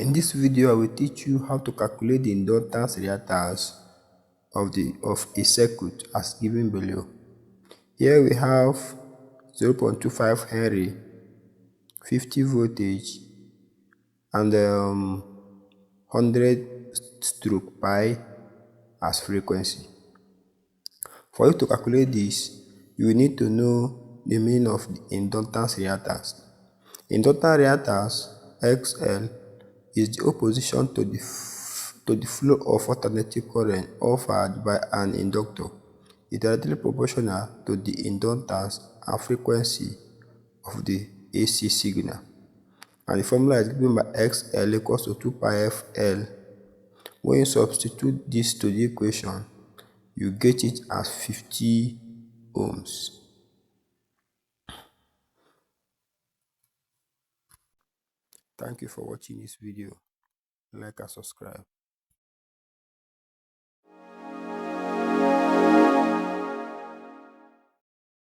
In this video, I will teach you how to calculate the inductance reactance of a circuit as given below. Here we have 0.25 Henry, 50 voltage, and 100/pi as frequency. For you to calculate this, you will need to know the meaning of the inductance reactance. Inductance reactance XL is the opposition to the flow of alternating current offered by an inductor. It is directly proportional to the inductance and frequency of the AC signal. And the formula is given by XL equals to 2 pi FL. When you substitute this to the equation, you get it as 50 ohms. Thank you for watching this video. Like and subscribe.